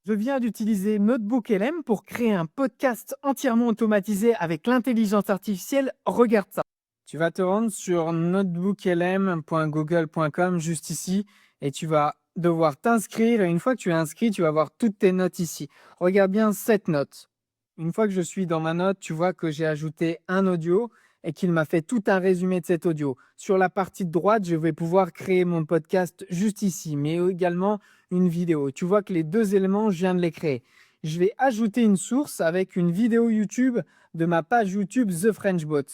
Je viens d'utiliser Notebook LM pour créer un podcast entièrement automatisé avec l'intelligence artificielle. Regarde ça. Tu vas te rendre sur notebooklm.google.com juste ici et tu vas devoir t'inscrire. Et une fois que tu es inscrit, tu vas voir toutes tes notes ici. Regarde bien cette note. Une fois que je suis dans ma note, tu vois que j'ai ajouté un audio et qu'il m'a fait tout un résumé de cet audio. Sur la partie de droite, je vais pouvoir créer mon podcast juste ici, mais également une vidéo. Tu vois que les deux éléments, je viens de les créer. Je vais ajouter une source avec une vidéo YouTube de ma page YouTube The French Bot.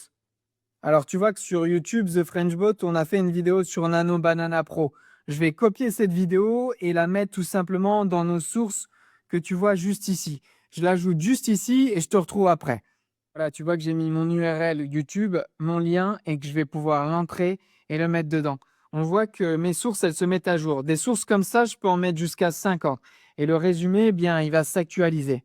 Alors, tu vois que sur YouTube The French Bot, on a fait une vidéo sur Nano Banana Pro. Je vais copier cette vidéo et la mettre tout simplement dans nos sources que tu vois juste ici. Je l'ajoute juste ici et je te retrouve après. Voilà, tu vois que j'ai mis mon URL YouTube, mon lien et que je vais pouvoir l'entrer et le mettre dedans. On voit que mes sources, elles se mettent à jour. Des sources comme ça, je peux en mettre jusqu'à 50. Et le résumé, eh bien, il va s'actualiser.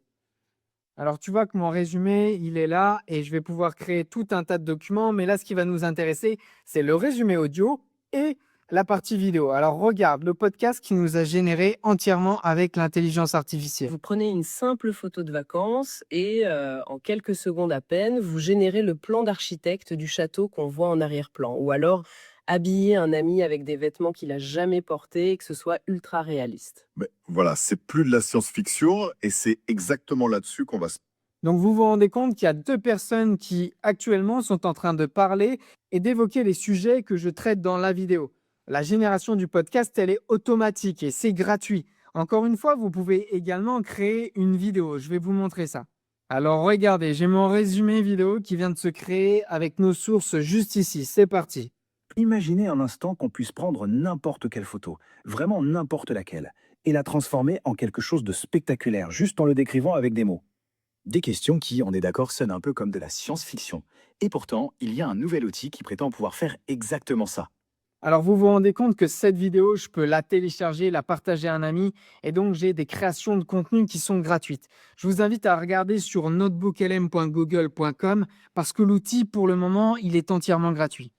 Alors, tu vois que mon résumé, il est là et je vais pouvoir créer tout un tas de documents. Mais là, ce qui va nous intéresser, c'est le résumé audio et la partie vidéo. Alors, regarde le podcast qui nous a généré entièrement avec l'intelligence artificielle. Vous prenez une simple photo de vacances et en quelques secondes à peine, vous générez le plan d'architecte du château qu'on voit en arrière-plan. Ou alors habiller un ami avec des vêtements qu'il a jamais portés et que ce soit ultra réaliste. Mais voilà, c'est plus de la science-fiction et c'est exactement là-dessus qu'on va se... Donc, vous vous rendez compte qu'il y a deux personnes qui actuellement sont en train de parler et d'évoquer les sujets que je traite dans la vidéo. La génération du podcast, elle est automatique et c'est gratuit. Encore une fois, vous pouvez également créer une vidéo. Je vais vous montrer ça. Alors, regardez, j'ai mon résumé vidéo qui vient de se créer avec nos sources juste ici. C'est parti. Imaginez un instant qu'on puisse prendre n'importe quelle photo, vraiment n'importe laquelle, et la transformer en quelque chose de spectaculaire, juste en le décrivant avec des mots. Des questions qui, on est d'accord, sonnent un peu comme de la science-fiction. Et pourtant, il y a un nouvel outil qui prétend pouvoir faire exactement ça. Alors, vous vous rendez compte que cette vidéo, je peux la télécharger, la partager à un ami, et donc j'ai des créations de contenu qui sont gratuites. Je vous invite à regarder sur notebooklm.google.com parce que l'outil, pour le moment, il est entièrement gratuit.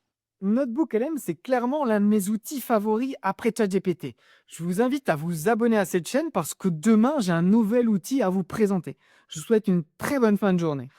Notebook LM, c'est clairement l'un de mes outils favoris après ChatGPT. Je vous invite à vous abonner à cette chaîne parce que demain, j'ai un nouvel outil à vous présenter. Je vous souhaite une très bonne fin de journée.